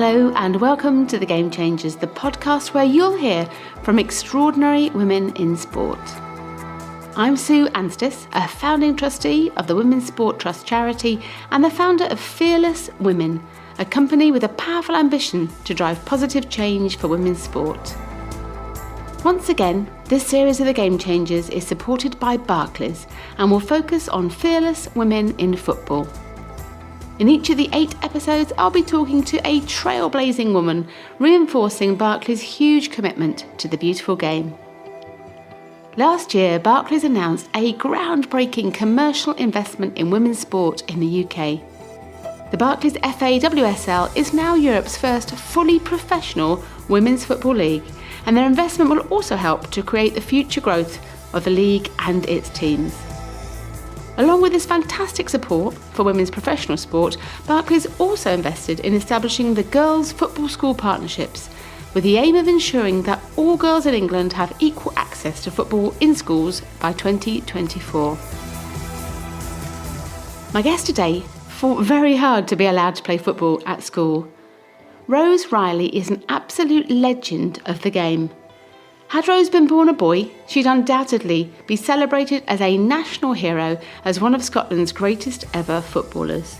Hello and welcome to The Game Changers, the podcast where you'll hear from extraordinary women in sport. I'm Sue Anstiss, a founding trustee of the Women's Sport Trust charity and the founder of Fearless Women, a company with a powerful ambition to drive positive change for women's sport. Once again, this series of The Game Changers is supported by Barclays and will focus on fearless women in football. In each of the 8 episodes, I'll be talking to a trailblazing woman, reinforcing Barclays' huge commitment to the beautiful game. Last year, Barclays announced a groundbreaking commercial investment in women's sport in the UK. The Barclays FA WSL is now Europe's first fully professional women's football league, and their investment will also help to create the future growth of the league and its teams. Along with this fantastic support for women's professional sport, Barclays also invested in establishing the Girls Football School Partnerships, with the aim of ensuring that all girls in England have equal access to football in schools by 2024. My guest today fought very hard to be allowed to play football at school. Rose Reilly is an absolute legend of the game. Had Rose been born a boy, she'd undoubtedly be celebrated as a national hero, as one of Scotland's greatest ever footballers.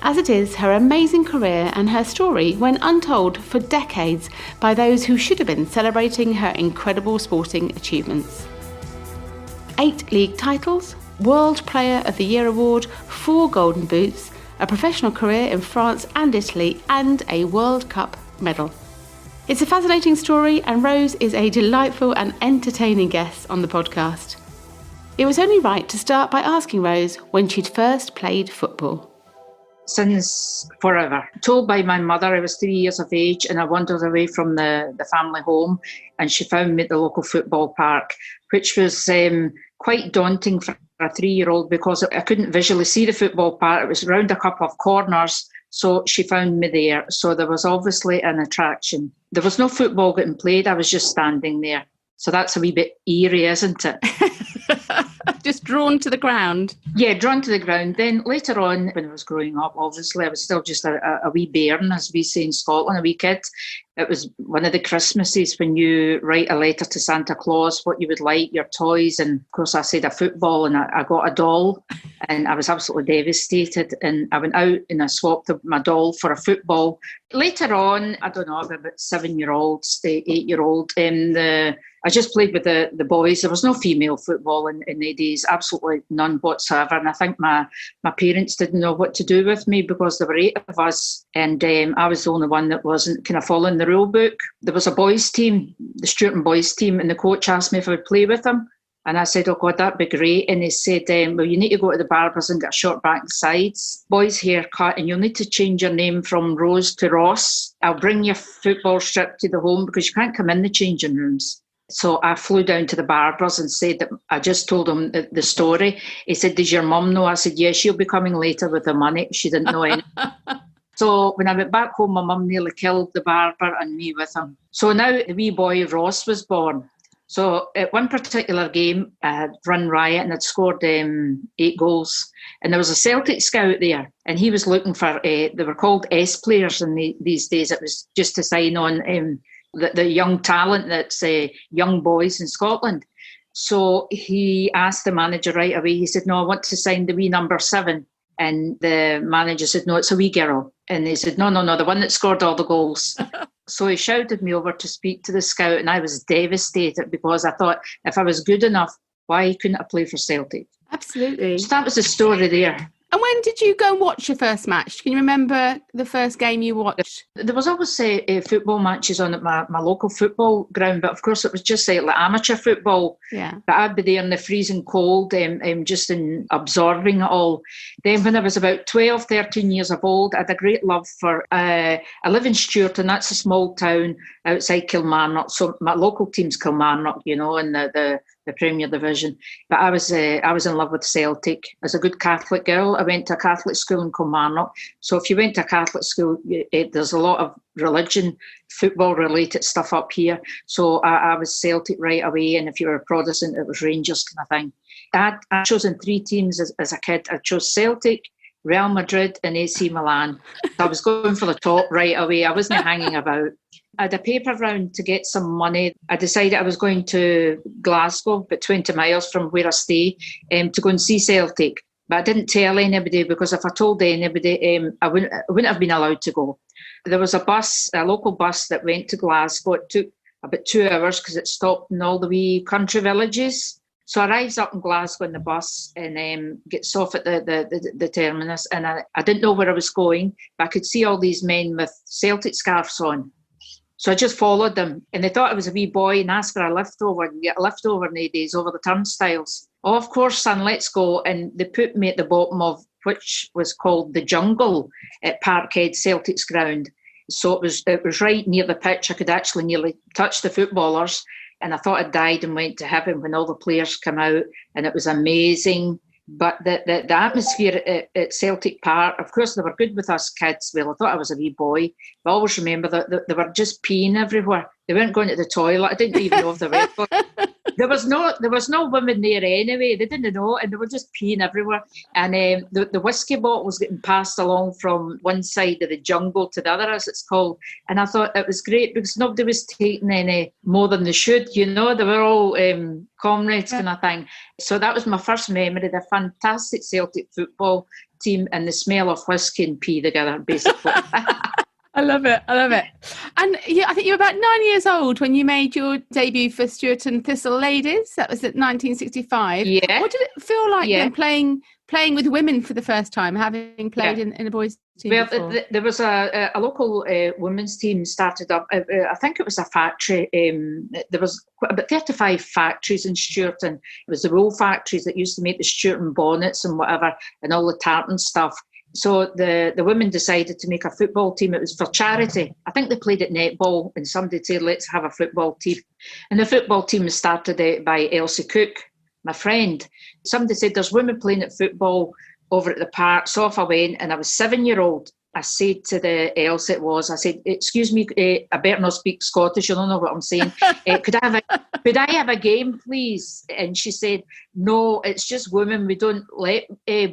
As it is, her amazing career and her story went untold for decades by those who should have been celebrating her incredible sporting achievements. 8 league titles, World Player of the Year award, 4 golden boots, a professional career in France and Italy, and a World Cup medal. It's a fascinating story, and Rose is a delightful and entertaining guest on the podcast. It was only right to start by asking Rose when she'd first played football. Since forever. Told by my mother I was 3 years of age and I wandered away from the family home, and she found me at the local football park, which was quite daunting for a 3-year-old because I couldn't visually see the football park. It was round a couple of corners, so she found me there. So there was obviously an attraction. There was no football getting played, I was just standing there. So that's a wee bit eerie, isn't it? Just drawn to the ground. Yeah, drawn to the ground. Then later on, when I was growing up, obviously, I was still just a wee bairn, as we say in Scotland, a wee kid. It was one of the Christmases when you write a letter to Santa Claus, what you would like, your toys. And of course, I said a football, and I got a doll, and I was absolutely devastated. And I went out and I swapped my doll for a football. Later on, I don't know, about 7-year-old, 8-year-old, I just played with the boys. There was no female football in the days, absolutely none whatsoever. And I think my parents didn't know what to do with me because there were 8 of us, and I was the only one that wasn't kind of following the rule book. There was a boys' team, the Stuart boys' team, and the coach asked me if I would play with them. And I said, oh God, that'd be great. And he said, well, you need to go to the barbers and get a short back and sides, boys' haircut, and you'll need to change your name from Rose to Ross. I'll bring your football strip to the home because you can't come in the changing rooms. So I flew down to the barbers and said that I just told him the story. He said, does your mum know? I said, yes, she'll be coming later with the money. She didn't know anything. So when I went back home, my mum nearly killed the barber and me with him. So now the wee boy Ross was born. So at one particular game, I had run riot and had scored 8 goals. And there was a Celtic scout there, and he was looking for, they were called S players in these days. It was just to sign on the young talent that's young boys in Scotland. So he asked the manager right away. He said, no, I want to sign the wee number 7. And the manager said, no, it's a wee girl. And he said, no, the one that scored all the goals. So he shouted me over to speak to the scout, and I was devastated because I thought if I was good enough, why couldn't I play for Celtic? Absolutely. So that was the story there. And when did you go and watch your first match? Can you remember the first game you watched? There was always football matches on at my local football ground, but of course it was just like amateur football. Yeah. But I'd be there in the freezing cold, just in absorbing it all. Then when I was about 12, 13 years of old, I had a great love for, I live in Stuart, and that's a small town outside Kilmarnock. So my local team's Kilmarnock, in the Premier Division. But I was in love with Celtic. As a good Catholic girl, I went to a Catholic school in Kilmarnock. So if you went to a Catholic school, there's a lot of religion, football-related stuff up here. So I was Celtic right away. And if you were a Protestant, it was Rangers kind of thing. I chose in 3 teams as a kid. I chose Celtic, Real Madrid and AC Milan. So I was going for the top right away. I wasn't hanging about. I had a paper round to get some money. I decided I was going to Glasgow, about 20 miles from where I stay, to go and see Celtic. But I didn't tell anybody, because if I told anybody, I wouldn't have been allowed to go. There was a local bus that went to Glasgow. It took about 2 hours because it stopped in all the wee country villages. So I arrives up in Glasgow in the bus and gets off at the terminus. And I didn't know where I was going, but I could see all these men with Celtic scarves on. So I just followed them, and they thought I was a wee boy and asked for a lift over. You get a lift over nowadays over the turnstiles. Oh, of course, son, let's go. And they put me at the bottom of which was called the Jungle at Parkhead Celtic's ground. So it was right near the pitch. I could actually nearly touch the footballers. And I thought I'd died and went to heaven when all the players come out, and it was amazing. But the atmosphere at Celtic Park, of course, they were good with us kids. Well, I thought I was a wee boy. But I always remember that they were just peeing everywhere. They weren't going to the toilet. I didn't even know if they were. There was no women there anyway. They didn't know, and they were just peeing everywhere. And the whiskey bottle was getting passed along from one side of the jungle to the other, as it's called. And I thought it was great because nobody was taking any more than they should. You know, they were all comrades kind of thing. So that was my first memory. The fantastic Celtic football team and the smell of whiskey and pee together, basically. I love it. And I think you were about 9 years old when you made your debut for Stuart and Thistle Ladies. That was at 1965. Yeah. What did it feel like then playing with women for the first time, having played in a boys' team before? There was a local women's team started up. I think it was a factory. There was about 35 factories in Stuart, and it was the roll factories that used to make the Stuart and bonnets and whatever, and all the tartan stuff. So the women decided to make a football team. It was for charity. I think they played at netball, and somebody said, let's have a football team. And the football team was started by Elsie Cook, my friend. Somebody said, there's women playing at football over at the park. So off I went, and I was 7-year-old. I said to the Elsie I said, excuse me, I better not speak Scottish. You don't know what I'm saying. Could I have a game, please? And she said, no, it's just women. We don't let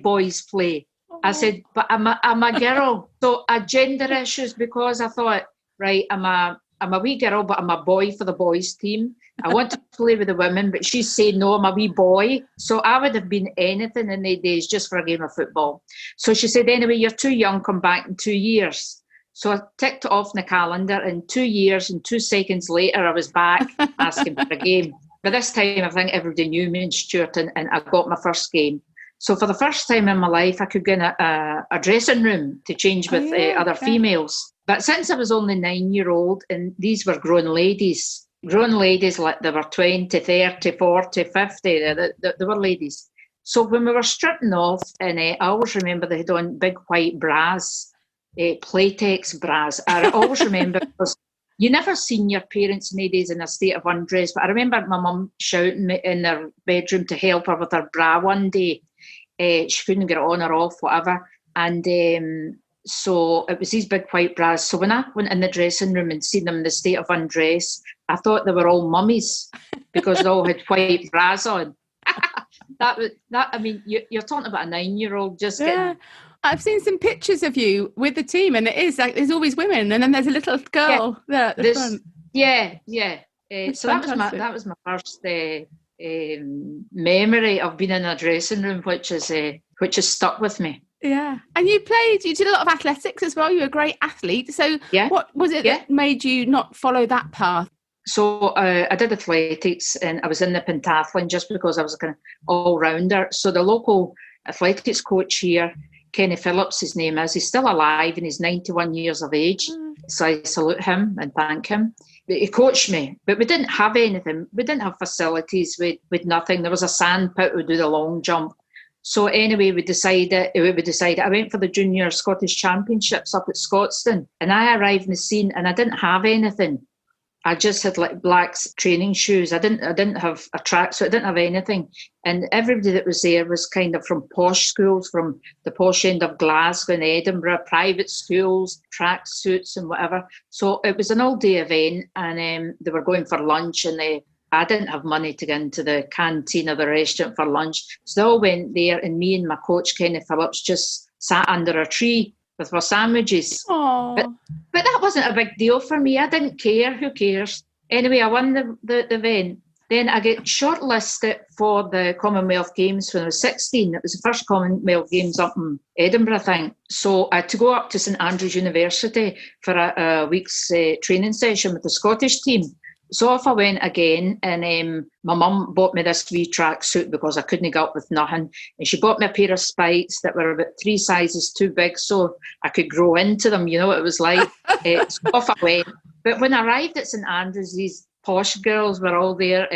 boys play. I said, but I'm a girl. So I gender issues because I thought, right, I'm a wee girl, but I'm a boy for the boys team. I want to play with the women, but she's saying, no, I'm a wee boy. So I would have been anything in the days just for a game of football. So she said, anyway, you're too young, come back in 2 years. So I ticked it off in the calendar, and 2 years and 2 seconds later, I was back asking for a game. But this time, I think everybody knew me in Stuart, and I got my first game. So for the first time in my life, I could get in a dressing room to change with other females. But since I was only 9-year-old, and these were grown ladies like they were 20, 30, 40, 50, they were ladies. So when we were stripping off, and I always remember they had on big white bras, Playtex bras. I always remember, because you never seen your parents nowadays in a state of undress, but I remember my mum shouting me in their bedroom to help her with her bra one day. She couldn't get it on or off, whatever. And so it was these big white bras. So when I went in the dressing room and seen them in the state of undress, I thought they were all mummies because they all had white bras on. I mean, you're talking about a 9-year-old just getting... I've seen some pictures of you with the team, and it is like there's always women, and then there's a little girl there at the front. Yeah. So that was my first memory of being in a dressing room, which has stuck with me. Yeah. And you did a lot of athletics as well. You were a great athlete. So what was it that made you not follow that path? So I did athletics, and I was in the pentathlon just because I was a kind of all-rounder. So the local athletics coach here, Kenny Phillips, his name is, he's still alive and he's 91 years of age. So I salute him and thank him. He coached me, but we didn't have anything. We didn't have facilities with nothing. There was a sand pit, we'd do the long jump. So anyway, we decided, I went for the Junior Scottish Championships up at Scotstoun, and I arrived in the scene and I didn't have anything. I just had like black training shoes. I didn't have a track, so I didn't have anything. And everybody that was there was kind of from posh schools, from the posh end of Glasgow and Edinburgh, private schools, track suits and whatever. So it was an all-day event, and they were going for lunch, and I didn't have money to get into the canteen or the restaurant for lunch. So they all went there, and me and my coach, Kenny Phillips, just sat under a tree with our sandwiches. But that wasn't a big deal for me. I didn't care. Who cares? Anyway, I won the event. Then I get shortlisted for the Commonwealth Games when I was 16. It was the first Commonwealth Games up in Edinburgh, I think. So I had to go up to St Andrews University for a week's training session with the Scottish team. So off I went again, and my mum bought me this wee tracksuit because I couldn't get up with nothing. And she bought me a pair of spikes that were about 3 sizes too big so I could grow into them. You know what it was like? So off I went. But when I arrived at St Andrews, these posh girls were all there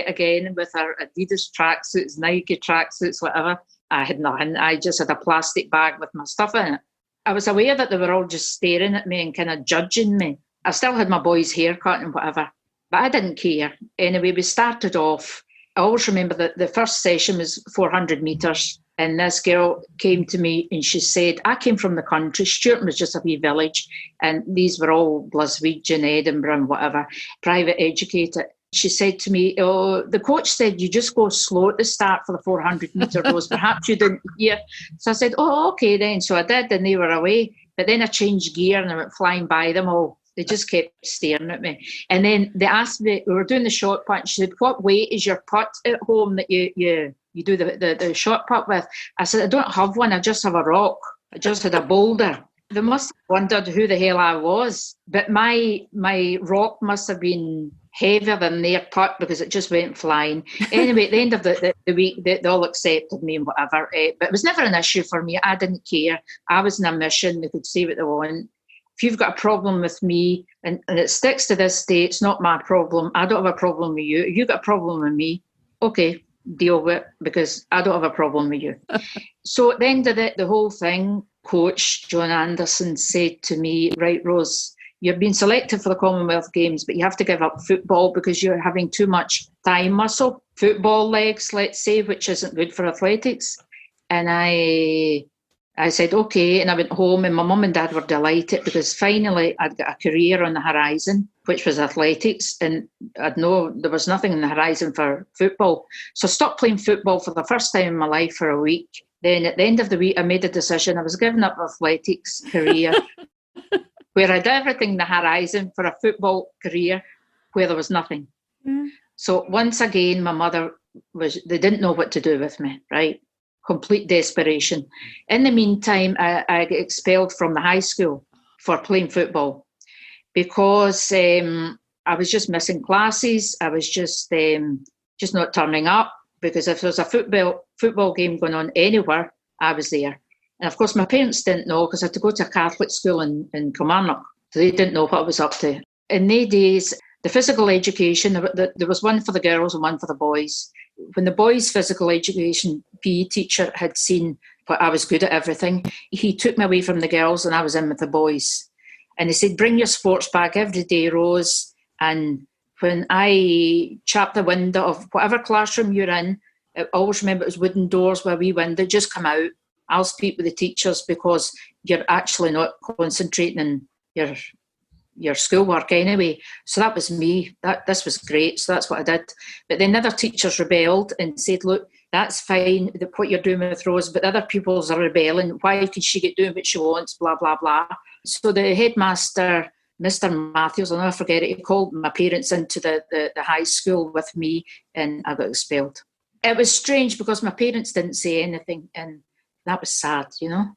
again with their Adidas tracksuits, Nike tracksuits, whatever. I had nothing. I just had a plastic bag with my stuff in it. I was aware that they were all just staring at me and kind of judging me. I still had my boy's haircut and whatever. But I didn't care. Anyway, we started off. I always remember that the first session was 400 metres, and this girl came to me and she said, I came from the country. Sturton was just a wee village, and these were all Glaswegian, Edinburgh and whatever, private educated. She said to me, oh, the coach said you just go slow at the start for the 400 metre rows. Perhaps you didn't hear. So I said, oh, okay then. So I did, and they were away. But then I changed gear and I went flying by them all. They just kept staring at me. And then they asked me, we were doing the shot put, and she said, what weight is your putt at home that you do the shot put with? I said, I don't have one, I just have a rock. I just had a boulder. They must have wondered who the hell I was. But my rock must have been heavier than their putt because it just went flying. Anyway, at the end of the week, they all accepted me and whatever. But it was never an issue for me. I didn't care. I was on a mission. They could say what they want. If you've got a problem with me and it sticks to this day, it's not my problem. I don't have a problem with you. If you've got a problem with me, okay, deal with it because I don't have a problem with you. So at the end of the whole thing, Coach John Anderson said to me, right, Rose, you've been selected for the Commonwealth Games, but you have to give up football because you're having too much thigh muscle, football legs, let's say, which isn't good for athletics. And I said, okay, and I went home and my mum and dad were delighted because finally I'd got a career on the horizon, which was athletics, and I'd know there was nothing on the horizon for football. So I stopped playing football for the first time in my life for a week. Then at the end of the week, I made a decision. I was giving up athletics career where I did everything on the horizon for a football career where there was nothing. Mm. So once again, my mother they didn't know what to do with me, right? Complete desperation. In the meantime, I got expelled from the high school for playing football because I was just missing classes. I was just not turning up because if there was a football game going on anywhere, I was there. And of course, my parents didn't know because I had to go to a Catholic school in Kilmarnock, so they didn't know what I was up to. In those days, the physical education, there was one for the girls and one for the boys. When the boys' physical education PE teacher had seen what I was good at everything, he took me away from the girls and I was in with the boys. And he said, bring your sports bag every day, Rose. And when I chapped the window of whatever classroom you're in, I always remember it was wooden doors with a wee window, just come out. I'll speak with the teachers because you're actually not concentrating on your schoolwork anyway. So that was me. This was great. So that's what I did. But then other teachers rebelled and said, look, that's fine, what you're doing with Rose, but other pupils are rebelling. Why can she get doing what she wants, blah, blah, blah. So the headmaster, Mr. Matthews, I'll never forget it, he called my parents into the high school with me and I got expelled. It was strange because my parents didn't say anything and that was sad, you know.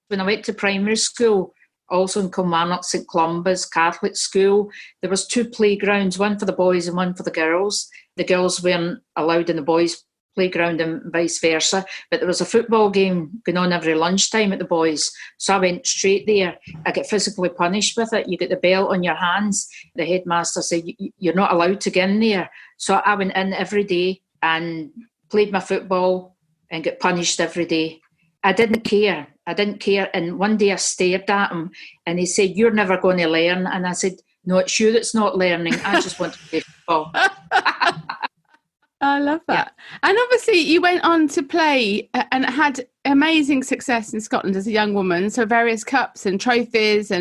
When I went to primary school, also in Kilmarnock, St Columba's Catholic school, there was 2 playgrounds, one for the boys and one for the girls. The girls weren't allowed in the boys' playground and vice versa, but there was a football game going on every lunchtime at the boys. So I went straight there. I get physically punished with it. You get the belt on your hands. The headmaster said, you're not allowed to get in there. So I went in every day and played my football and get punished every day. I didn't care. And one day I stared at him and he said, you're never going to learn. And I said, no, it's you that's not learning. I just want to play football. I love that. Yeah. And obviously you went on to play and had amazing success in Scotland as a young woman. So various cups and trophies,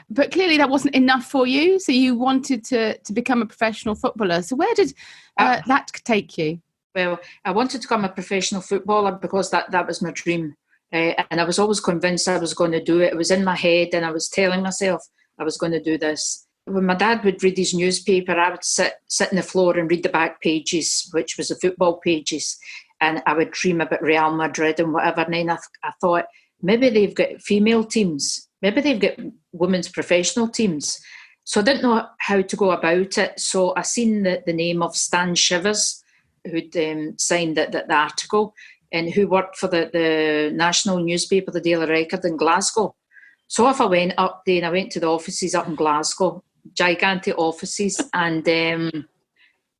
but clearly that wasn't enough for you. So you wanted to become a professional footballer. So where did that take you? Well, I wanted to become a professional footballer because that was my dream. And I was always convinced I was going to do it. It was in my head, and I was telling myself I was going to do this. When my dad would read his newspaper, I would sit on the floor and read the back pages, which was the football pages, and I would dream about Real Madrid and whatever. And then I thought, maybe they've got female teams. Maybe they've got women's professional teams. So I didn't know how to go about it. So I seen the name of Stan Shivers, who'd signed the article, and who worked for the national newspaper, the Daily Record in Glasgow. So off I went up there, and I went to the offices up in Glasgow, gigantic offices, and the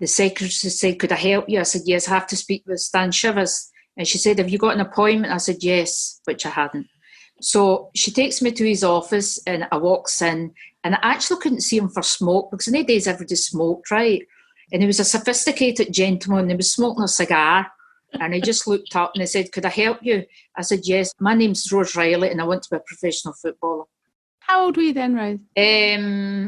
secretary said, could I help you? I said, yes, I have to speak with Stan Shivers. And she said, have you got an appointment? I said, yes, which I hadn't. So she takes me to his office, and I walks in, and I actually couldn't see him for smoke, because in the days everybody smoked, right? And he was a sophisticated gentleman, and he was smoking a cigar. And he just looked up and he said, could I help you? I said, yes, my name's Rose Reilly, and I want to be a professional footballer. How old were you then, Rose?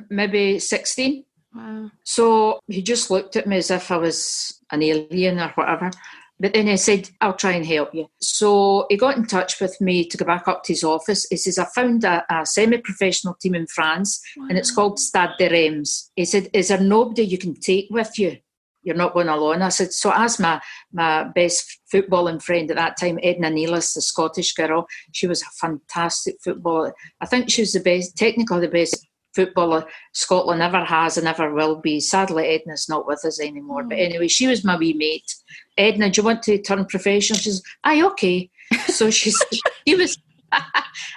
Maybe 16. Wow. So he just looked at me as if I was an alien or whatever. But then he said, I'll try and help you. So he got in touch with me to go back up to his office. He says, I found a semi-professional team in France, and it's called Stade de Reims. He said, is there nobody you can take with you? You're not going alone. I said, so I asked my best footballing friend at that time, Edna Nealis, the Scottish girl. She was a fantastic footballer. I think she was technically the best footballer Scotland ever has and ever will be. Sadly, Edna's not with us anymore. But anyway, she was my wee mate. Edna, do you want to turn professional? She says, aye, okay. So she was,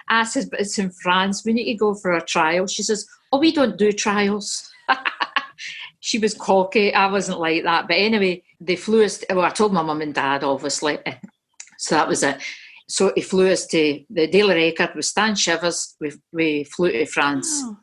I said, but it's in France. We need to go for a trial. She says, oh, we don't do trials. She was cocky. I wasn't like that. But anyway, they flew us. I told my mum and dad, obviously. So that was it. So he flew us to the Daily Record with Stan Shivers. We flew to France. Wow.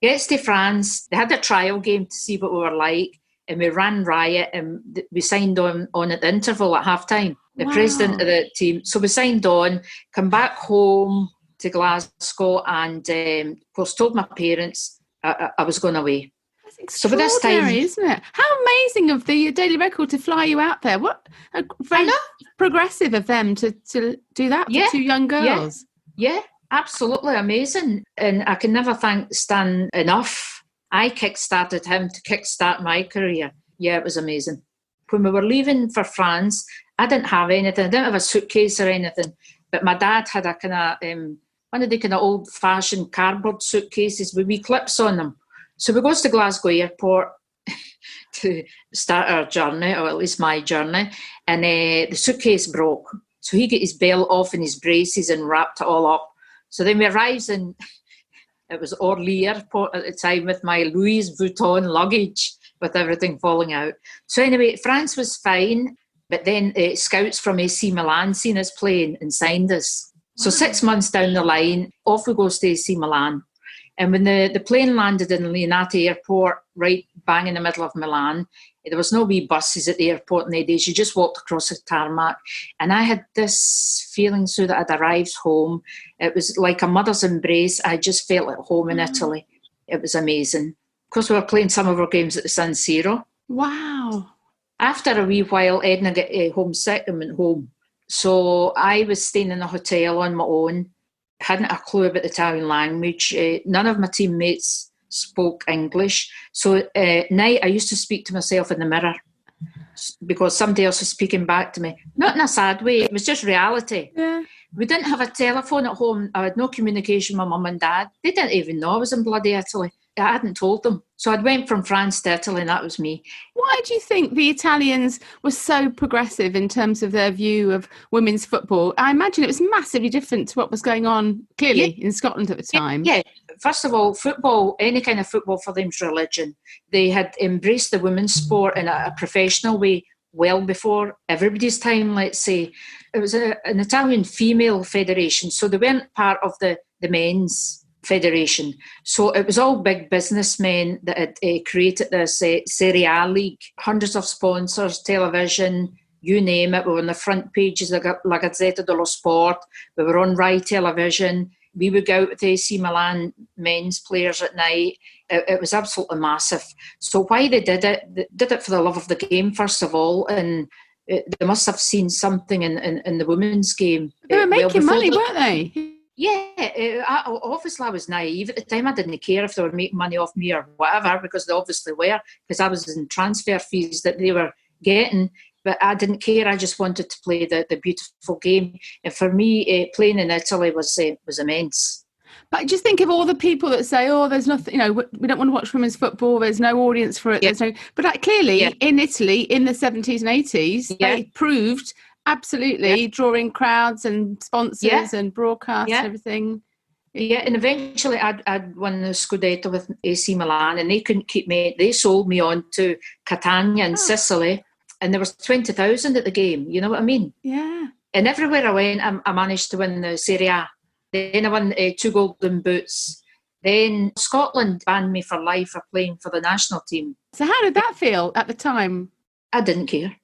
Gets to France. They had a trial game to see what we were like. And we ran riot. And we signed on at the interval at halftime. The president of the team. So we signed on, come back home to Glasgow, and of course told my parents I was going away. So for this time, isn't it? How amazing of the Daily Record to fly you out there. What very progressive of them to do that for two young girls. Yeah, absolutely amazing. And I can never thank Stan enough. I kick-started him to kick-start my career. Yeah, it was amazing. When we were leaving for France, I didn't have anything. I didn't have a suitcase or anything. But my dad had a kind of one of the kind of old-fashioned cardboard suitcases with wee clips on them. So we goes to Glasgow Airport to start our journey, or at least my journey, and the suitcase broke. So he got his belt off and his braces and wrapped it all up. So then we arrived in, it was Orly Airport at the time, with my Louis Vuitton luggage with everything falling out. So anyway, France was fine, but then scouts from AC Milan seen us playing and signed us. So 6 months down the line, off we go to AC Milan. And when the plane landed in Linate Airport, right bang in the middle of Milan, there was no wee buses at the airport in the days. You just walked across the tarmac. And I had this feeling so that I'd arrived home. It was like a mother's embrace. I just felt at home in Italy. It was amazing. Of course, we were playing some of our games at the San Siro. Wow. After a wee while, Edna got homesick and went home. So I was staying in a hotel on my own. Hadn't a clue about the Italian language. None of my teammates spoke English. So at night, I used to speak to myself in the mirror because somebody else was speaking back to me. Not in a sad way. It was just reality. Yeah. We didn't have a telephone at home. I had no communication with my mum and dad. They didn't even know I was in bloody Italy. I hadn't told them. So I went from France to Italy, and that was me. Why do you think the Italians were so progressive in terms of their view of women's football? I imagine it was massively different to what was going on, clearly, in Scotland at the time. Yeah. First of all, football, any kind of football for them is religion. They had embraced the women's sport in a professional way well before everybody's time, let's say. It was an Italian female federation, so they weren't part of the men's federation. So it was all big businessmen that had created this Serie A league. Hundreds of sponsors, television, you name it. We were on the front pages of La Gazzetta dello Sport. We were on Rai Television. We would go out with AC Milan men's players at night. It was absolutely massive. So why they did it for the love of the game, first of all, and they must have seen something in the women's game. They were making money, weren't they? Yeah, obviously I was naive at the time. I didn't care if they were making money off me or whatever, because they obviously were, because I was in transfer fees that they were getting. But I didn't care. I just wanted to play the beautiful game. And for me, playing in Italy was immense. But just think of all the people that say, "Oh, there's nothing. You know, we don't want to watch women's football. There's no audience for it." Yeah. There's no. But clearly, in Italy, in the 70s and 80s, they proved absolutely drawing crowds and sponsors and broadcasts and everything. Yeah, and eventually I'd won the Scudetto with AC Milan, and they couldn't keep me. They sold me on to Catania in Sicily, and there was 20,000 at the game. You know what I mean? Yeah. And everywhere I went, I managed to win the Serie A. Then I won 2 golden boots. Then Scotland banned me for life for playing for the national team. So how did that feel at the time? I didn't care.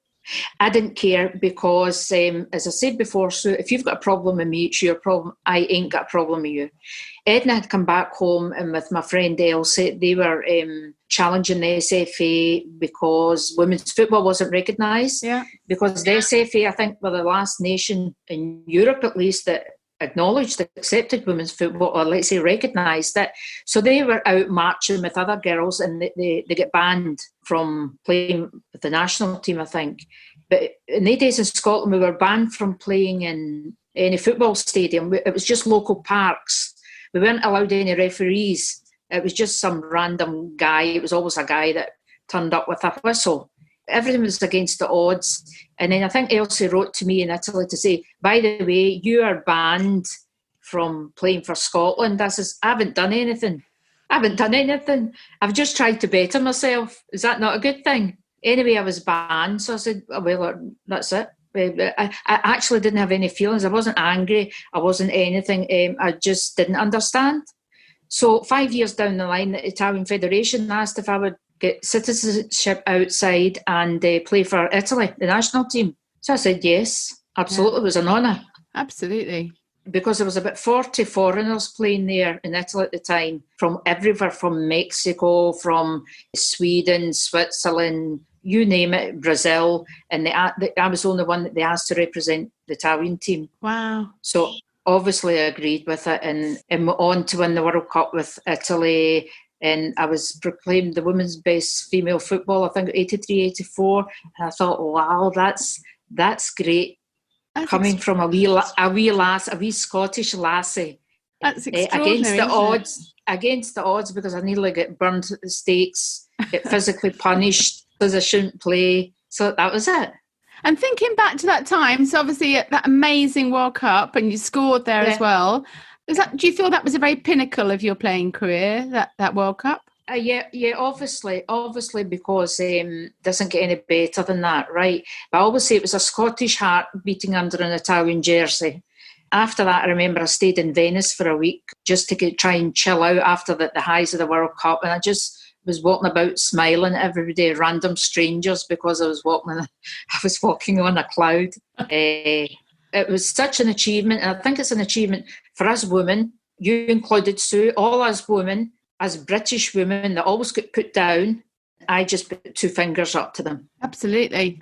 I didn't care because, as I said before, Sue, if you've got a problem with me, it's your problem. I ain't got a problem with you. Edna had come back home, and with my friend Elsie, they were challenging the SFA because women's football wasn't recognised. Yeah. Because the SFA, I think, were the last nation in Europe, at least, that acknowledged, accepted women's football, or let's say recognised it. So they were out marching with other girls, and they get banned from playing with the national team, I think. But in the days in Scotland, we were banned from playing in any football stadium. It was just local parks. We weren't allowed any referees. It was just some random guy. It was always a guy that turned up with a whistle. Everything was against the odds. And then I think Elsie wrote to me in Italy to say, by the way, you are banned from playing for Scotland. I says, I haven't done anything. I've just tried to better myself. Is that not a good thing? Anyway, I was banned. So I said, oh, well, that's it. I actually didn't have any feelings. I wasn't angry. I wasn't anything. I just didn't understand. So 5 years down the line, the Italian Federation asked if I would get citizenship outside and play for Italy, the national team. So I said yes, absolutely. It was an honour. Absolutely. Because there was about 40 foreigners playing there in Italy at the time, from everywhere, from Mexico, from Sweden, Switzerland, you name it, Brazil. And I was the only one that they asked to represent the Italian team. Wow. So obviously I agreed with it, and went on to win the World Cup with Italy. And I was proclaimed the women's best female football, I think, 83, 84. And I thought, wow, that's great. That's coming from a wee Scottish lassie. That's extraordinary. Against the odds, because I nearly get burned at the stakes, get physically punished because I shouldn't play. So that was it. And thinking back to that time, so obviously that amazing World Cup, and you scored there as well. Do you feel that was a very pinnacle of your playing career, that World Cup? Yeah, obviously, because doesn't get any better than that, right? But I always say it was a Scottish heart beating under an Italian jersey. After that, I remember I stayed in Venice for a week just to try and chill out after the highs of the World Cup, and I just was walking about smiling at everybody, random strangers, because I was walking on a cloud. It was such an achievement, and I think it's an achievement for us women, you included, Sue, all us women, as British women that always get put down. I just put 2 fingers up to them. Absolutely.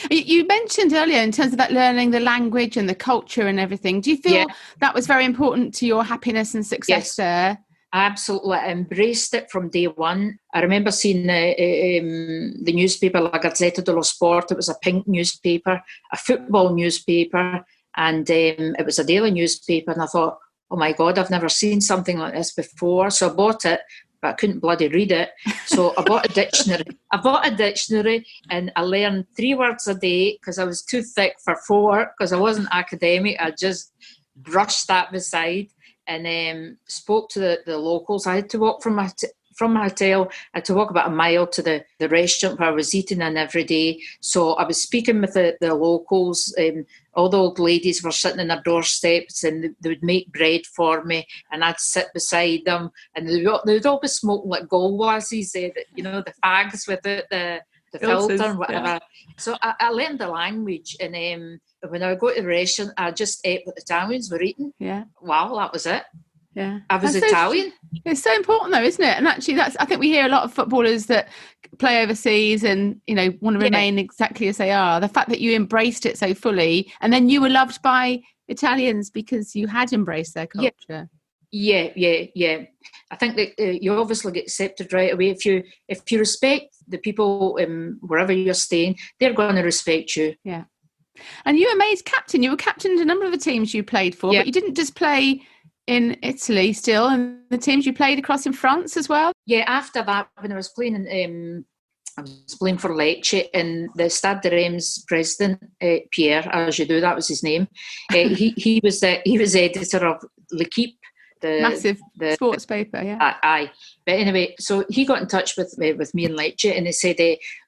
You mentioned earlier in terms of that learning the language and the culture and everything. Do you feel that was very important to your happiness and success there? Absolutely. I embraced it from day one. I remember seeing the newspaper, La Gazzetta dello Sport. It was a pink newspaper, a football newspaper, and it was a daily newspaper. And I thought, oh my God, I've never seen something like this before. So I bought it, but I couldn't bloody read it. So I bought a dictionary. And I learned 3 words a day because I was too thick for 4, because I wasn't academic. I just brushed that beside. And spoke to the locals. I had to walk from my hotel. I had to walk about a mile to the restaurant where I was eating in every day. So I was speaking with the locals. All the old ladies were sitting on their doorsteps, and they would make bread for me, and I'd sit beside them, and they would all be smoking like Galwazzies, the fags with the filter and whatever. Yeah. So I learned the language, and when I would go to the restaurant, I just ate what the Italians were eating. Yeah. Wow, that was it. Yeah. I was Italian. It's so important though, isn't it? And actually I think we hear a lot of footballers that play overseas and, want to remain exactly as they are. The fact that you embraced it so fully, and then you were loved by Italians because you had embraced their culture. Yeah. I think that you obviously get accepted right away. If you respect the people wherever you're staying, they're going to respect you. Yeah. And you were made captain. You were captain in a number of the teams you played for, but you didn't just play in Italy still, and the teams you played across in France as well? Yeah, after that, when I was playing I was playing for Lecce, and the Stade de Reims president, Pierre, as you do, that was his name. He was editor of L'Equipe, the massive sports paper. Yeah. Aye. But anyway, so he got in touch with me and Lecce, and he said,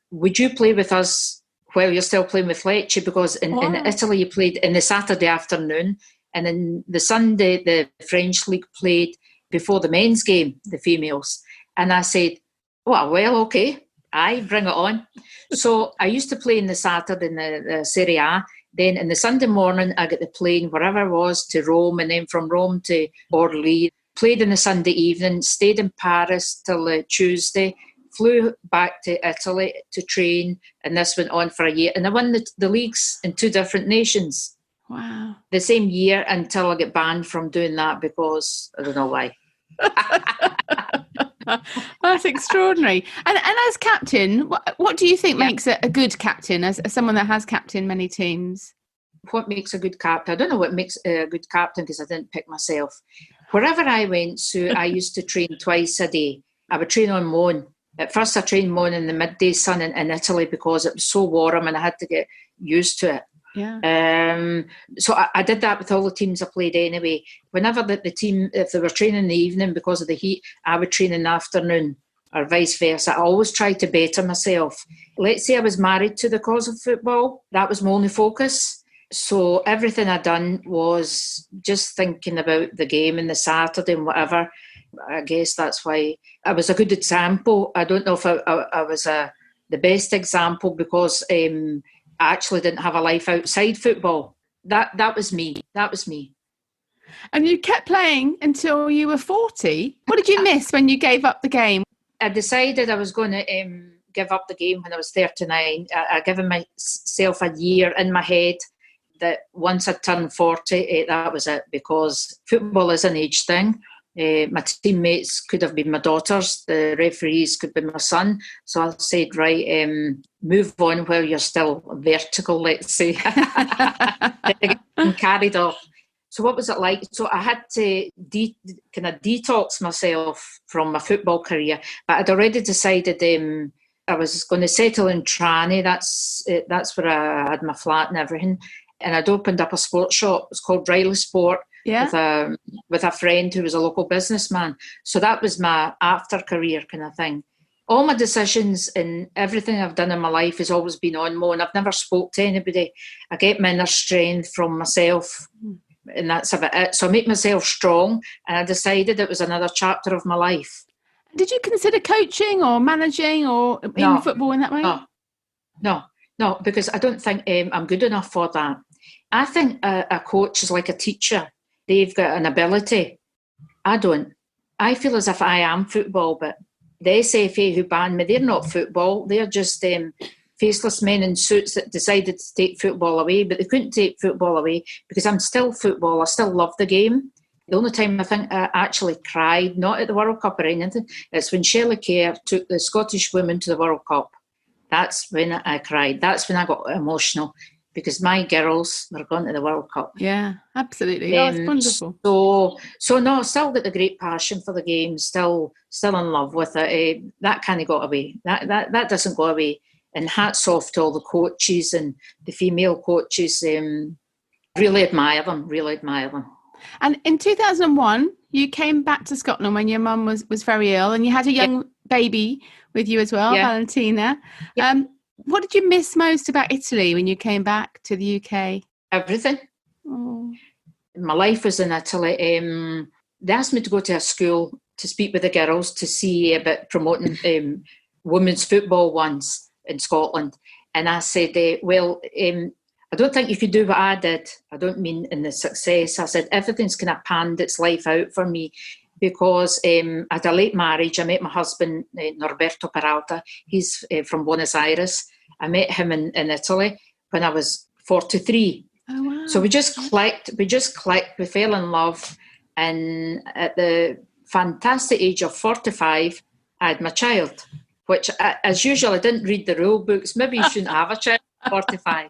"Would you play with us while you're still playing with Lecce? Because in Italy you played in the Saturday afternoon, and in the Sunday the French league played before the men's game, the females." And I said, well, okay. Aye, bring it on. So I used to play in the Saturday in the Serie A. Then in the Sunday morning, I got the plane, wherever I was, to Rome, and then from Rome to Orly. Played in the Sunday evening, stayed in Paris till Tuesday, flew back to Italy to train, and this went on for a year. And I won the leagues in 2 different nations. Wow. The same year, until I got banned from doing that because I don't know why. That's extraordinary. And as captain, what do you think makes a good captain, as someone that has captained many teams? What makes a good captain? I don't know what makes a good captain, because I didn't pick myself. Wherever I went, Sue, I used to train twice a day. I would train on Mon. At first I trained Mon in the midday sun in Italy because it was so warm and I had to get used to it. Yeah. So I did that with all the teams I played anyway. Whenever the team, if they were training in the evening because of the heat, I would train in the afternoon, or vice versa. I always tried to better myself. Let's say I was married to the cause of football. That was my only focus. So everything I done was just thinking about the game and the Saturday and whatever. I guess that's why I was a good example. I don't know if I was the best example, because I actually didn't have a life outside football. That was me. That was me. And you kept playing until you were 40. What did you miss when you gave up the game? I decided I was going to give up the game when I was 39. I given myself a year in my head that once I turned 40, that was it, because football is an age thing. My teammates could have been my daughters, the referees could be my son. So I said, right, move on while you're still vertical, let's say. And carried off. So what was it like? So I had to kind of detox myself from my football career, but I'd already decided I was going to settle in Trani. That's where I had my flat and everything. And I'd opened up a sports shop. It's called Reilly Sport. Yeah. With a friend who was a local businessman. So that was my after career kind of thing. All my decisions and everything I've done in my life has always been on Mo, and I've never spoke to anybody. I get my inner strength from myself, and that's about it. So I make myself strong, and I decided it was another chapter of my life. Did you consider coaching or managing or in football in that way? No, because I don't think I'm good enough for that. I think a coach is like a teacher. They've got an ability. I don't. I feel as if I am football, but the SFA who banned me, they're not football. They're just faceless men in suits that decided to take football away, but they couldn't take football away because I'm still football. I still love the game. The only time I think I actually cried, not at the World Cup or anything, it's when Shelley Kerr took the Scottish women to the World Cup. That's when I cried. That's when I got emotional, because my girls were going to the World Cup. Yeah, absolutely. It's wonderful. So no, still got the great passion for the game, still in love with it. That kind of got away. That doesn't go away. And hats off to all the coaches and the female coaches. Really admire them. And in 2001, you came back to Scotland when your mum was very ill, and you had a young baby with you as well, Valentina. Yeah. What did you miss most about Italy when you came back to the UK? Everything. Oh. My life was in Italy. They asked me to go to a school to speak with the girls to see about promoting women's football once in Scotland. And I said, I don't think you could do what I did. I don't mean in the success. I said everything's kind of panned its life out for me because I had a late marriage. I met my husband, Norberto Peralta. He's from Buenos Aires. I met him in Italy when I was 43. Oh, wow. So we just clicked. We fell in love. And at the fantastic age of 45, I had my child, which, as usual, I didn't read the rule books. Maybe you shouldn't have a child at 45.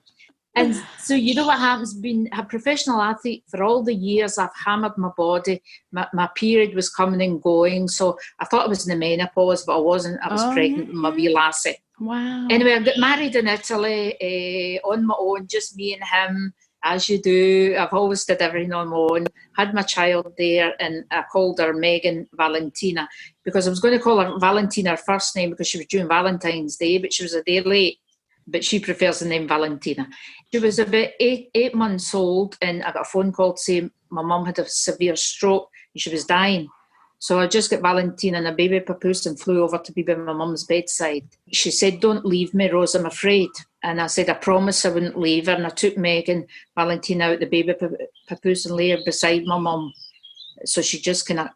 And so you know what happens, being a professional athlete for all the years I've hammered my body, my period was coming and going. So I thought I was in the menopause, but I wasn't. I was pregnant with my wee lassie. Wow. Anyway, I got married in Italy on my own, just me and him, as you do. I've always did everything on my own. Had my child there, and I called her Megan Valentina because I was going to call her Valentina her first name because she was doing Valentine's Day, but she was a day late. But she prefers the name Valentina. She was about eight months old, and I got a phone call to say my mum had a severe stroke and she was dying. So I just got Valentina and a baby papoose and flew over to be by my mum's bedside. She said, "Don't leave me, Rose, I'm afraid." And I said, "I promise I wouldn't leave her." And I took Megan, Valentina out the baby papoose and lay her beside my mum. So she just kind of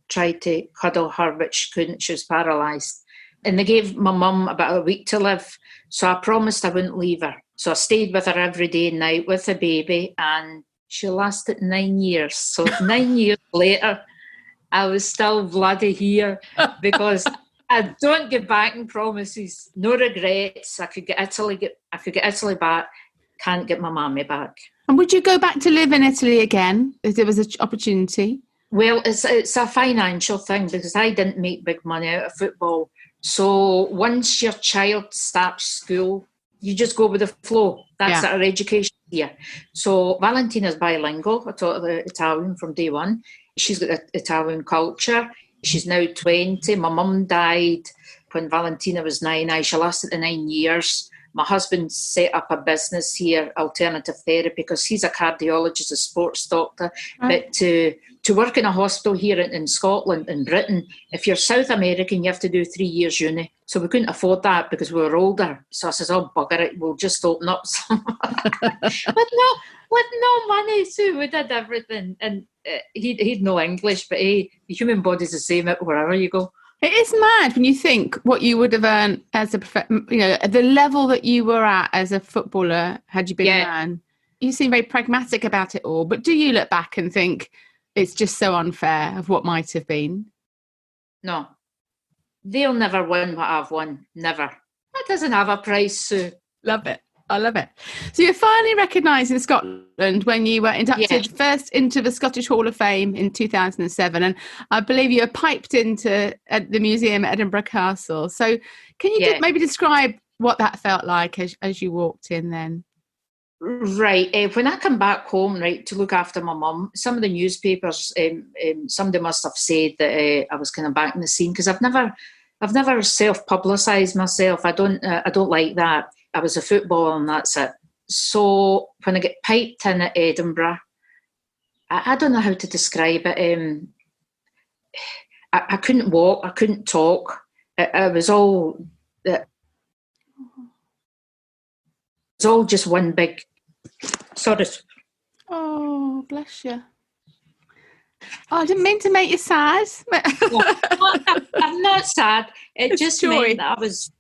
tried to cuddle her, but she couldn't. She was paralysed. And they gave my mum about a week to live. So I promised I wouldn't leave her. So I stayed with her every day and night with the baby, and she lasted 9 years. So 9 years later, I was still bloody here because I don't get back in promises. No regrets. I could get Italy back. Can't get my mammy back. And would you go back to live in Italy again if there was an opportunity? Well, it's a financial thing because I didn't make big money out of football. So once your child starts school, you just go with the flow. That's our education here. So Valentina's bilingual. I taught her Italian from day one. She's got the Italian culture. She's now 20. My mum died when Valentina was 9. She lasted the 9 years. My husband set up a business here, alternative therapy, because he's a cardiologist, a sports doctor. Right. But to work in a hospital here in Scotland, in Britain, if you're South American, you have to do 3 years uni. So we couldn't afford that because we were older. So I says, "Oh, bugger it, we'll just open up some." with no money. So we did everything. And he'd no English, but the human body's the same wherever you go. It is mad when you think what you would have earned as a, the level that you were at as a footballer had you been a man. You seem very pragmatic about it all, but do you look back and think it's just so unfair of what might have been? No. They'll never win what I've won. Never. That doesn't have a price, Sue. Love it. I love it. So you're finally recognised in Scotland when you were inducted first into the Scottish Hall of Fame in 2007, and I believe you were piped into at the museum at Edinburgh Castle. So can you maybe describe what that felt like as you walked in then? Right. When I come back home, right, to look after my mum, some of the newspapers, somebody must have said that I was kind of back in the scene because I've never self-publicised myself. I don't like that. I was a footballer and that's it. So when I get piped in at Edinburgh, I don't know how to describe it. I couldn't walk. I couldn't talk. It was all just one big. Sorry. Oh, bless you. Oh, I didn't mean to make you sad. I'm not sad. It just meant that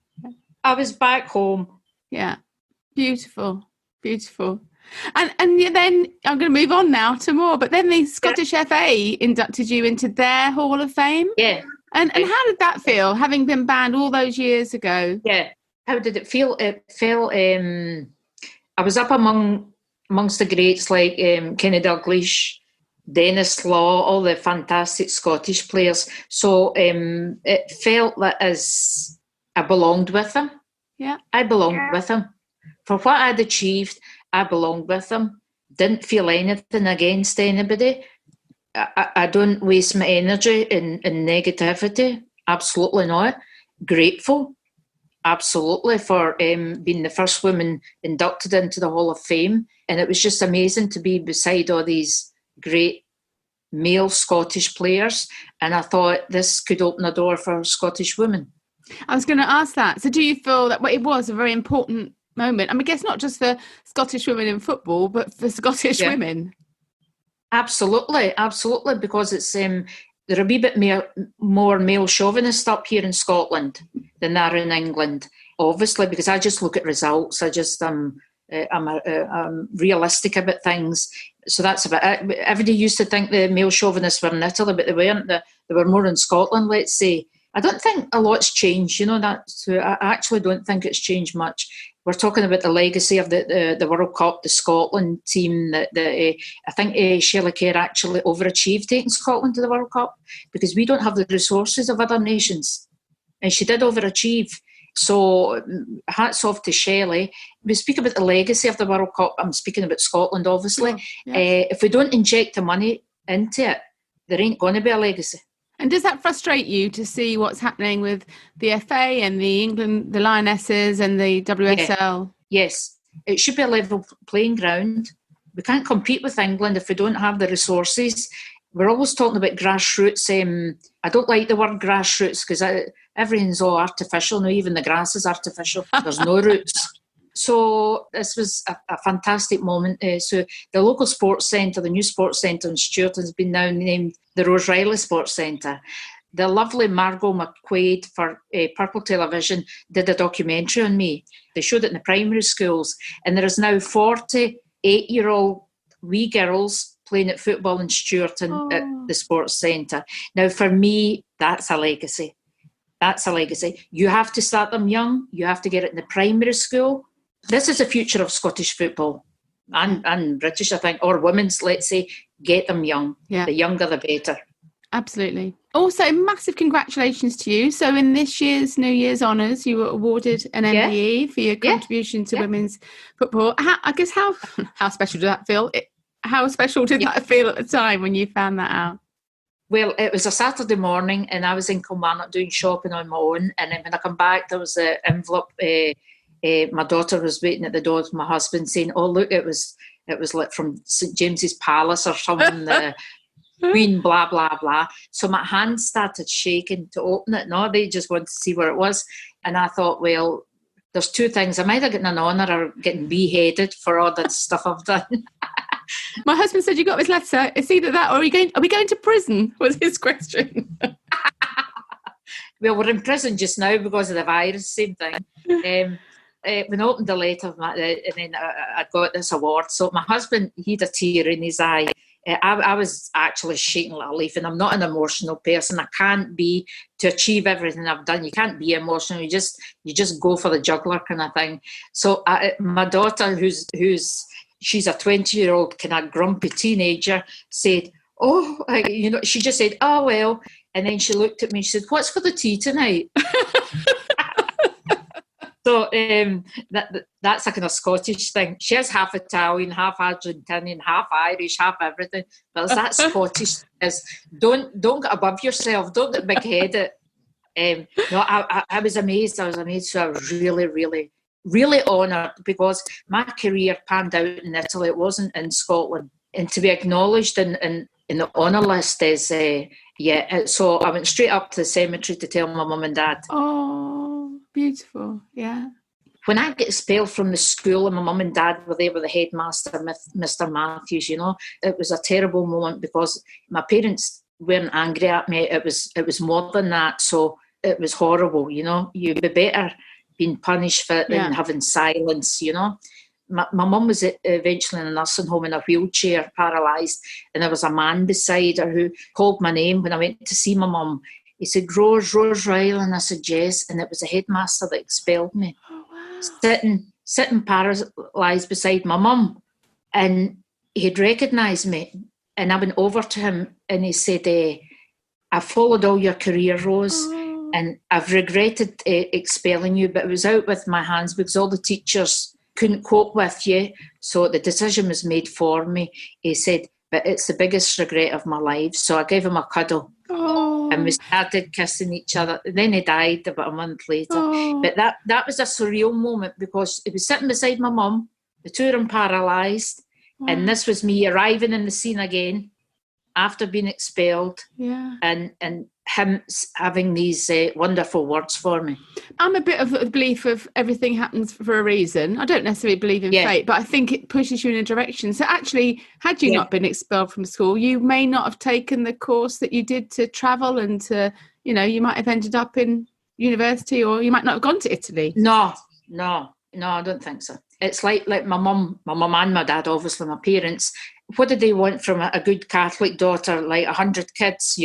I was back home. Yeah, beautiful. And then I'm going to move on now to more. But then the Scottish FA inducted you into their Hall of Fame. Yeah. And how did that feel, having been banned all those years ago? Yeah. How did it feel? It felt. I was up amongst the greats like Kenny Dalglish, Dennis Law, all the fantastic Scottish players. So it felt that as I belonged with them. Yeah, I belonged with them. For what I'd achieved, I belonged with them. Didn't feel anything against anybody. I don't waste my energy in negativity. Absolutely not. Grateful, absolutely, for being the first woman inducted into the Hall of Fame. And it was just amazing to be beside all these great male Scottish players. And I thought this could open a door for Scottish women. I was going to ask that. So do you feel that it was a very important moment. I mean, I guess not just for Scottish women in football, but for Scottish women. Absolutely, because it's they're a wee bit more male chauvinist up here in Scotland than they are in England. Obviously, because I just look at results. I'm realistic about things. So that's about it. Everybody used to think the male chauvinists were in Italy, but they weren't. They were more in Scotland, let's say. I don't think a lot's changed, I actually don't think it's changed much. We're talking about the legacy of the World Cup, the Scotland team. I think Shelley Kerr actually overachieved taking Scotland to the World Cup because we don't have the resources of other nations. And she did overachieve. So hats off to Shelley. We speak about the legacy of the World Cup. I'm speaking about Scotland, obviously. If we don't inject the money into it, there ain't going to be a legacy. And does that frustrate you to see what's happening with the FA and the England, the Lionesses and the WSL? Yes, it should be a level playing ground. We can't compete with England if we don't have the resources. We're always talking about grassroots. I don't like the word grassroots because everything's all artificial now. Even the grass is artificial. There's no roots. So this was a fantastic moment. So the local sports centre, the new sports centre in Stuart, has been now named the Reilly Sports Centre. The lovely Margot McQuaid for Purple Television did a documentary on me. They showed it in the primary schools, and there is now 48-year-old wee girls playing at football in Stuart at the sports centre. Now, for me, that's a legacy. That's a legacy. You have to start them young. You have to get it in the primary school. This is the future of Scottish football and British, I think, or women's, let's say. Get them young. Yeah. The younger, the better. Absolutely. Also, massive congratulations to you. So in this year's New Year's Honours, you were awarded an MBE for your contribution to women's football. How special did that feel? How special did that feel at the time when you found that out? Well, it was a Saturday morning and I was in Kilmarnock doing shopping on my own. And then when I come back, there was an envelope. My daughter was waiting at the door with my husband saying, "Oh, look, it was like from St James's Palace or something, the Queen, blah, blah, blah." So my hands started shaking to open it. No, they just wanted to see where it was. And I thought, well, there's two things. I'm either getting an honour or getting beheaded for all the stuff I've done. My husband said you got his letter. It's either that or are we going to prison? Was his question. Well, we're in prison just now because of the virus, same thing. When I opened the letter and then I got this award. So my husband, he had a tear in his eye. I was actually shaking like a leaf, and I'm not an emotional person. I can't be to achieve everything I've done. You can't be emotional. You just go for the juggler kind of thing. So my daughter, she's a 20-year-old kind of grumpy teenager, said, "Oh," she just said, "Oh, well." And then she looked at me and she said, "What's for the tea tonight?" So that's a kind of Scottish thing. She is half Italian, half Argentinian, half Irish, half everything. But it's that Scottish is don't get above yourself. Don't get big-headed. No, I was amazed. So I was really, really, really honoured because my career panned out in Italy. It wasn't in Scotland. And to be acknowledged in the honour list is, so I went straight up to the cemetery to tell my mum and dad. Oh, beautiful, yeah. When I get expelled from the school and my mum and dad were there with the headmaster, Mr. Matthews, it was a terrible moment because my parents weren't angry at me. It was more than that, so it was horrible, You'd be better being punished for it than having silence, My mum was eventually in a nursing home in a wheelchair, paralysed, and there was a man beside her who called my name when I went to see my mum. He said, Rose Reilly, and I said, yes, and it was the headmaster that expelled me. Oh, wow. Sitting paralysed beside my mum, and he'd recognised me, and I went over to him and he said, "I followed all your career, Rose, and I've regretted expelling you, but it was out with my hands because all the teachers couldn't cope with you, so the decision was made for me." He said, "But it's the biggest regret of my life." So I gave him a cuddle. And we started kissing each other. And then he died about a month later. But that was a surreal moment because he was sitting beside my mum, the two of them paralysed, and this was me arriving in the scene again. after being expelled, and him having these wonderful words for me. I'm a bit of a belief of everything happens for a reason. I don't necessarily believe in fate, but I think it pushes you in a direction. So actually, had you not been expelled from school, you may not have taken the course that you did to travel and to, you might have ended up in university, or you might not have gone to Italy. No, I don't think so. It's like my mum and my dad, obviously my parents. What did they want from a good Catholic daughter? Like 100 kids,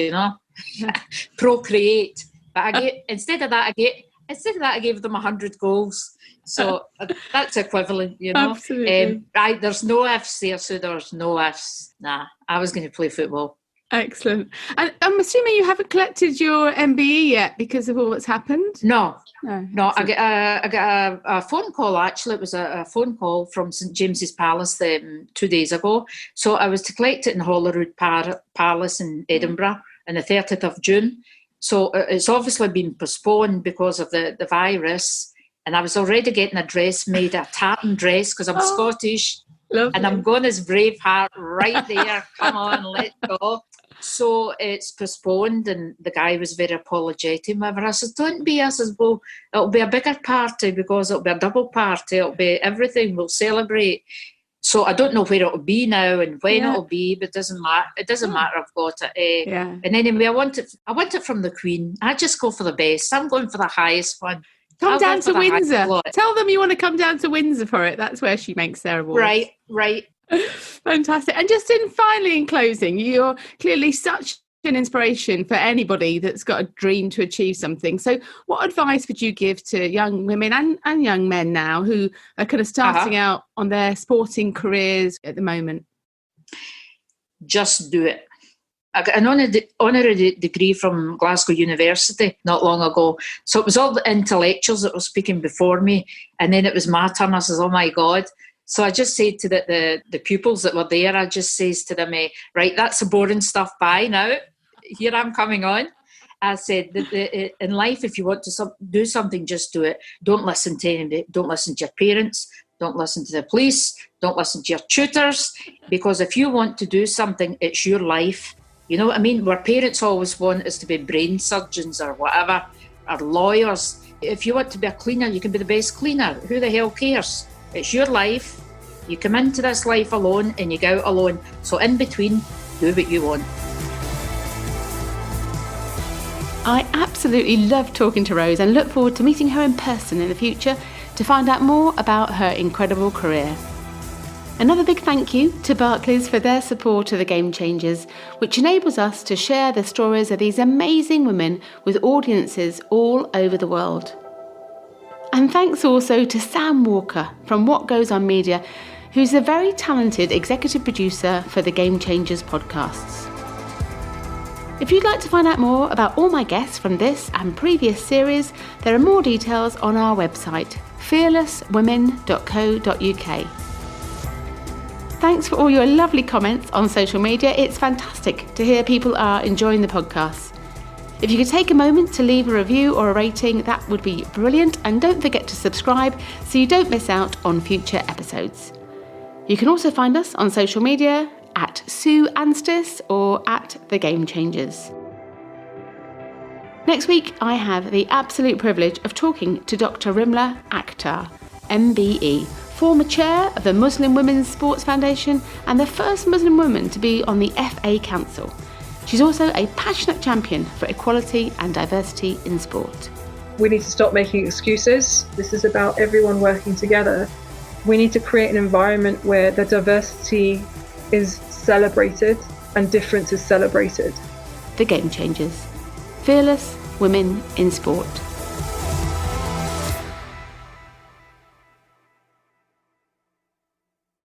procreate. But instead of that, I gave them 100 goals. So that's equivalent, Absolutely. Right, there's no ifs there, so there's no ifs. Nah, I was going to play football. Excellent. And I'm assuming you haven't collected your MBE yet because of all that's happened? No. I got a phone call, actually. It was a phone call from St James's Palace 2 days ago. So I was to collect it in Holyrood Palace in Edinburgh on the 30th of June. So it's obviously been postponed because of the virus. And I was already getting a dress made, a tartan dress, because I'm Scottish. Lovely. And I'm going as Braveheart right there. Come on, let's go. So it's postponed, and the guy was very apologetic. However, I said, don't be. I says, well, it'll be a bigger party because it'll be a double party. It'll be everything. We'll celebrate. So I don't know where it'll be now and when it'll be, but it doesn't matter. It doesn't matter. I've got it. And anyway, I want it from the Queen. I just go for the best. I'm going for the highest one. Come down to Windsor. Tell them you want to come down to Windsor for it. That's where she makes their awards. Right. Fantastic. And just finally in closing, you're clearly such an inspiration for anybody that's got a dream to achieve something. So what advice would you give to young women and young men now who are kind of starting out on their sporting careers at the moment? Just do it. I got an honorary degree from Glasgow University not long ago. So it was all the intellectuals that were speaking before me. And then it was my turn. I says, oh my God. So I just said to the pupils that were there, I just says to them, right, that's the boring stuff. Bye now. Here I'm coming on. I said, in life, if you want to do something, just do it. Don't listen to anybody. Don't listen to your parents. Don't listen to the police. Don't listen to your tutors. Because if you want to do something, it's your life. You know what I mean? Where parents always want us to be brain surgeons or whatever, or lawyers. If you want to be a cleaner, you can be the best cleaner. Who the hell cares? It's your life. You come into this life alone and you go out alone. So in between, do what you want. I absolutely love talking to Rose and look forward to meeting her in person in the future to find out more about her incredible career. Another big thank you to Barclays for their support of the Game Changers, which enables us to share the stories of these amazing women with audiences all over the world. And thanks also to Sam Walker from What Goes On Media, who's a very talented executive producer for the Game Changers podcasts. If you'd like to find out more about all my guests from this and previous series, there are more details on our website, fearlesswomen.co.uk. Thanks for all your lovely comments on social media. It's fantastic to hear people are enjoying the podcast. If you could take a moment to leave a review or a rating, that would be brilliant. And don't forget to subscribe so you don't miss out on future episodes. You can also find us on social media at Sue Anstiss or at The Game Changers. Next week, I have the absolute privilege of talking to Dr. Rimla Akhtar, MBE, former chair of the Muslim Women's Sports Foundation and the first Muslim woman to be on the FA Council. She's also a passionate champion for equality and diversity in sport. We need to stop making excuses. This is about everyone working together. We need to create an environment where the diversity is celebrated and difference is celebrated. The Game Changers. Fearless women in sport.